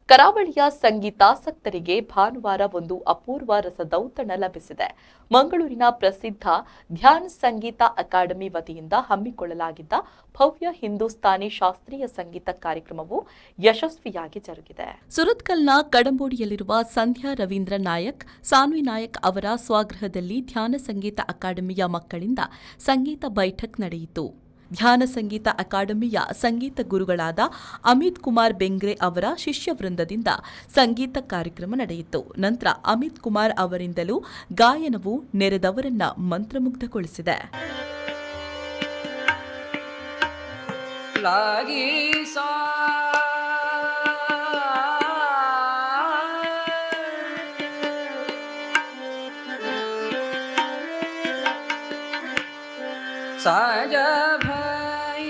ಕರಾವಳಿಯ ಸಂಗೀತಾಸಕ್ತರಿಗೆ ಭಾನುವಾರ ಒಂದು ಅಪೂರ್ವ ರಸದೌತಣ ಲಭಿಸಿದೆ. ಮಂಗಳೂರಿನ ಪ್ರಸಿದ್ಧ ಧ್ಯಾನ್ ಸಂಗೀತ ಅಕಾಡೆಮಿ ವತಿಯಿಂದ ಹಮ್ಮಿಕೊಳ್ಳಲಾಗಿದ್ದ ಭವ್ಯ ಹಿಂದೂಸ್ತಾನಿ ಶಾಸ್ತ್ರೀಯ ಸಂಗೀತ ಕಾರ್ಯಕ್ರಮವು ಯಶಸ್ವಿಯಾಗಿ ಜರುಗಿದೆ. ಸುರತ್ಕಲ್ನ ಕಡಂಬೋಡಿಯಲ್ಲಿರುವ ಸಂಧ್ಯಾ ರವೀಂದ್ರ ನಾಯಕ್, ಸಾನ್ವಿ ನಾಯಕ್ ಅವರ ಸ್ವಗೃಹದಲ್ಲಿ ಧ್ಯಾನ ಸಂಗೀತ ಅಕಾಡೆಮಿಯ ಮಕ್ಕಳಿಂದ ಸಂಗೀತ ಬೈಠಕ್ ನಡೆಯಿತು. ಧ್ಯಾನ ಸಂಗೀತ ಅಕಾಡೆಮಿಯ ಸಂಗೀತ ಗುರುಗಳಾದ ಅಮಿತ್ ಕುಮಾರ್ ಬೆಂಗ್ರೆ ಅವರ ಶಿಷ್ಯ ವೃಂದದಿಂದ ಸಂಗೀತ ಕಾರ್ಯಕ್ರಮ ನಡೆಯಿತು. ನಂತರ ಅಮಿತ್ ಕುಮಾರ್ ಅವರಿಂದಲೂ ಗಾಯನವು ನೆರೆದವರನ್ನ ಮಂತ್ರಮುಗ್ಧಗೊಳಿಸಿದೆ. साजा भाई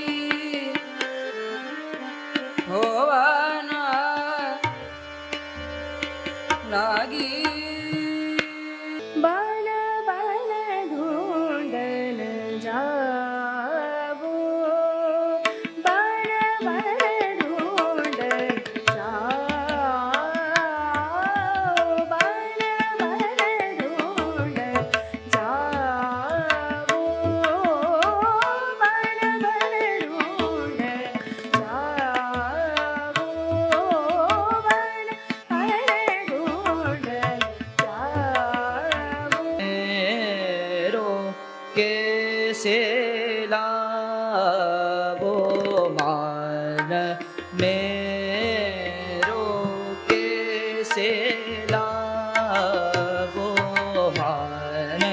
होवाना लागी बल बल ढूंढन जावो बल बल ढूंढन जाओ बल बल ढूंढन जाओ बल बल ढूंढन जाओ बल बल ढूंढन जाओ मेरो कैसे लावो मान मेरो कैसे लावो मान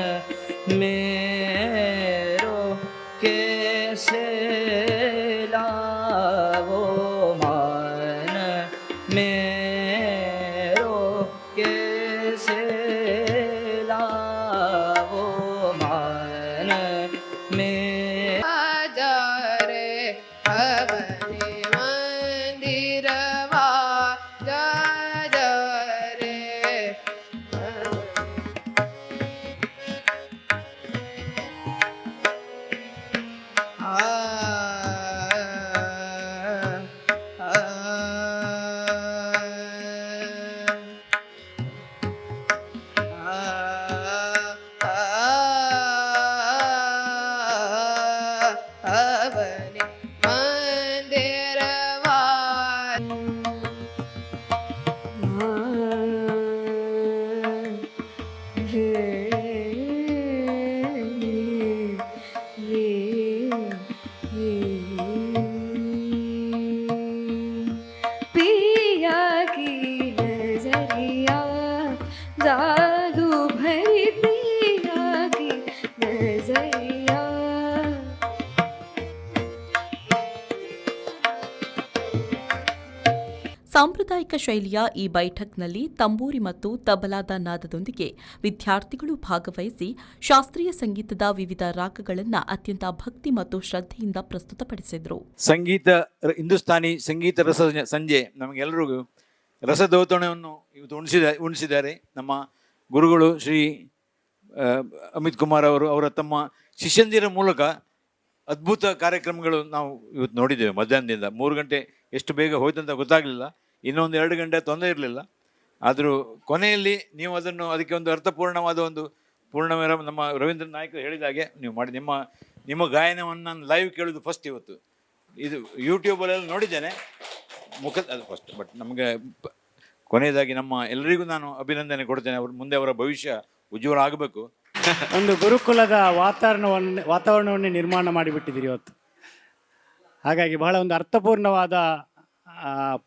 मेरो कैसे लावो मान मेरो कैसे लावो मान में आजारे अपने मंदिरवा जाजरे अपने मंदिरवा पिया की नजरिया जादू भरी पिया की नजरिया ಸಾಂಪ್ರದಾಯಿಕ ಶೈಲಿಯ ಈ ಬೈಠಕ್ನಲ್ಲಿ ತಂಬೂರಿ ಮತ್ತು ತಬಲಾದ ನಾದದೊಂದಿಗೆ ವಿದ್ಯಾರ್ಥಿಗಳು ಭಾಗವಹಿಸಿ ಶಾಸ್ತ್ರೀಯ ಸಂಗೀತದ ವಿವಿಧ ರಾಗಗಳನ್ನು ಅತ್ಯಂತ ಭಕ್ತಿ ಮತ್ತು ಶ್ರದ್ಧೆಯಿಂದ ಪ್ರಸ್ತುತಪಡಿಸಿದರು. ಹಿಂದೂಸ್ತಾನಿ ಸಂಗೀತ ಸಂಜೆ ನಮಗೆಲ್ಲರಿಗೂ ರಸದೌತಣವನ್ನು ಇವತ್ತು ಉಣಿಸಿದ್ದಾರೆ. ನಮ್ಮ ಗುರುಗಳು ಶ್ರೀ ಅಮಿತ್ ಕುಮಾರ್ ಅವರ ತಮ್ಮ ಶಿಷ್ಯಂದಿರ ಮೂಲಕ ಅದ್ಭುತ ಕಾರ್ಯಕ್ರಮಗಳು ನಾವು ಇವತ್ತು ನೋಡಿದ್ದೇವೆ. ಮಧ್ಯಾಹ್ನದಿಂದ 3 ಗಂಟೆ ಎಷ್ಟು ಬೇಗ ಹೋಯ್ತಂತ ಗೊತ್ತಾಗಲಿಲ್ಲ. ಇನ್ನೊಂದು 2 ಗಂಟೆ ತೊಂದರೆ ಇರಲಿಲ್ಲ. ಆದರೂ ಕೊನೆಯಲ್ಲಿ ನೀವು ಅದಕ್ಕೆ ಒಂದು ಅರ್ಥಪೂರ್ಣವಾದ ಒಂದು ಪೂರ್ಣವಿರ ನಮ್ಮ ರವೀಂದ್ರ ನಾಯಕ್ ಹೇಳಿದ ಹಾಗೆ ನೀವು ಮಾಡಿ ನಿಮ್ಮ ಗಾಯನವನ್ನು ನಾನು ಲೈವ್ ಕೇಳೋದು ಫಸ್ಟ್ ಇವತ್ತು. ಇದು ಯೂಟ್ಯೂಬಲ್ಲೆಲ್ಲ ನೋಡಿದ್ದೇನೆ ಅದು ಫಸ್ಟ್. ಬಟ್ ನಮಗೆ ಕೊನೆಯದಾಗಿ ನಮ್ಮ ಎಲ್ಲರಿಗೂ ನಾನು ಅಭಿನಂದನೆ ಕೊಡ್ತೇನೆ. ಮುಂದೆ ಅವರ ಭವಿಷ್ಯ ಉಜ್ವಲ ಆಗಬೇಕು. ಒಂದು ಗುರುಕುಲದ ವಾತಾವರಣವನ್ನೇ ನಿರ್ಮಾಣ ಮಾಡಿಬಿಟ್ಟಿದ್ದೀರಿ ಇವತ್ತು. ಹಾಗಾಗಿ ಬಹಳ ಒಂದು ಅರ್ಥಪೂರ್ಣವಾದ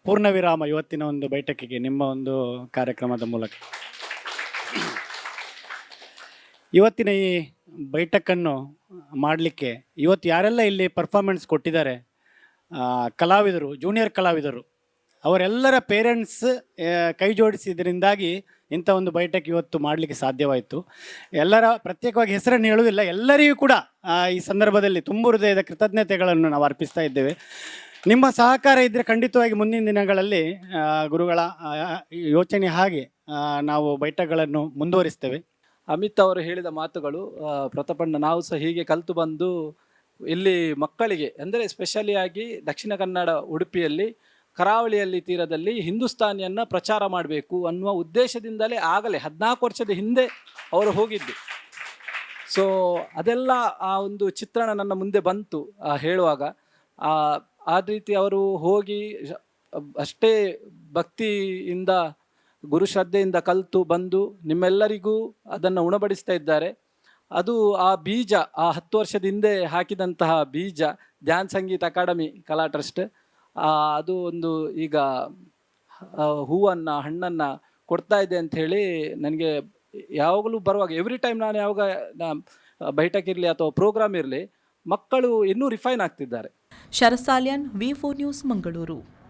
ಪೂರ್ಣ ವಿರಾಮ ಇವತ್ತಿನ ಒಂದು ಬೈಠಕಿಗೆ ನಿಮ್ಮ ಒಂದು ಕಾರ್ಯಕ್ರಮದ ಮೂಲಕ. ಇವತ್ತಿನ ಈ ಬೈಠಕನ್ನು ಮಾಡಲಿಕ್ಕೆ ಇವತ್ತು ಯಾರೆಲ್ಲ ಇಲ್ಲಿ ಪರ್ಫಾರ್ಮೆನ್ಸ್ ಕೊಟ್ಟಿದ್ದಾರೆ, ಕಲಾವಿದರು, ಜೂನಿಯರ್ ಕಲಾವಿದರು, ಅವರೆಲ್ಲರ ಪೇರೆಂಟ್ಸ್ ಕೈ ಜೋಡಿಸಿದ್ರಿಂದಾಗಿ ಇಂಥ ಒಂದು ಬೈಠಕ್ ಇವತ್ತು ಮಾಡಲಿಕ್ಕೆ ಸಾಧ್ಯವಾಯಿತು. ಎಲ್ಲರ ಪ್ರತ್ಯೇಕವಾಗಿ ಹೆಸರನ್ನು ಹೇಳುವುದಿಲ್ಲ, ಎಲ್ಲರಿಗೂ ಕೂಡ ಈ ಸಂದರ್ಭದಲ್ಲಿ ತುಂಬ ಹೃದಯದ ಕೃತಜ್ಞತೆಗಳನ್ನು ನಾವು ಅರ್ಪಿಸ್ತಾ ಇದ್ದೇವೆ. ನಿಮ್ಮ ಸಹಕಾರ ಇದ್ದರೆ ಖಂಡಿತವಾಗಿ ಮುಂದಿನ ದಿನಗಳಲ್ಲಿ ಗುರುಗಳ ಯೋಚನೆ ಹಾಗೆ ನಾವು ಬೈಠಕ್ಗಳನ್ನು ಮುಂದುವರಿಸ್ತೇವೆ. ಅಮಿತ್ ಅವರು ಹೇಳಿದ ಮಾತುಗಳು ಪ್ರತಾಪಣ್ಣ ನಾವು ಸಹ ಹೀಗೆ ಕಲಿತು ಬಂದು ಇಲ್ಲಿ ಮಕ್ಕಳಿಗೆ ಅಂದರೆ ಸ್ಪೆಷಲಿ ಆಗಿ ದಕ್ಷಿಣ ಕನ್ನಡ ಉಡುಪಿಯಲ್ಲಿ ಕರಾವಳಿಯಲ್ಲಿ ತೀರದಲ್ಲಿ ಹಿಂದೂಸ್ತಾನಿಯನ್ನು ಪ್ರಚಾರ ಮಾಡಬೇಕು ಅನ್ನುವ ಉದ್ದೇಶದಿಂದಲೇ ಆಗಲೇ 14 ವರ್ಷದ ಹಿಂದೆ ಅವರು ಹೋಗಿದ್ದು. ಸೊ ಅದೆಲ್ಲ ಆ ಒಂದು ಚಿತ್ರಣ ನನ್ನ ಮುಂದೆ ಬಂತು ಹೇಳುವಾಗ. ಆ ರೀತಿ ಅವರು ಹೋಗಿ ಅಷ್ಟೇ ಭಕ್ತಿಯಿಂದ ಗುರುಶ್ರದ್ಧೆಯಿಂದ ಕಲಿತು ಬಂದು ನಿಮ್ಮೆಲ್ಲರಿಗೂ ಅದನ್ನು ಉಣಬಡಿಸ್ತಾ ಇದ್ದಾರೆ. ಅದು ಆ ಬೀಜ, ಆ 10 ವರ್ಷದ ಹಿಂದೆ ಹಾಕಿದಂತಹ ಬೀಜ ಧ್ಯಾನ್ ಸಂಗೀತ ಅಕಾಡೆಮಿ ಕಲಾ ಟ್ರಸ್ಟ್, ಅದು ಒಂದು ಈಗ ಹೂವನ್ನು ಹಣ್ಣನ್ನು ಕೊಡ್ತಾ ಇದೆ ಅಂತ ಹೇಳಿ ನನಗೆ ಯಾವಾಗಲೂ ಬರುವಾಗ ಎವ್ರಿ ಟೈಮ್ ನಾನು ಯಾವಾಗ ಬೈಠಕ್ ಇರಲಿ ಅಥವಾ ಪ್ರೋಗ್ರಾಮ್ ಇರಲಿ, ಮಕ್ಕಳು ಇನ್ನೂ ರಿಫೈನ್ ಆಗ್ತಿದ್ದಾರೆ. ಶರಸಾಲ್ಯಾನ್, ವಿ4 ನ್ಯೂಸ್, ಮಂಗಳೂರು.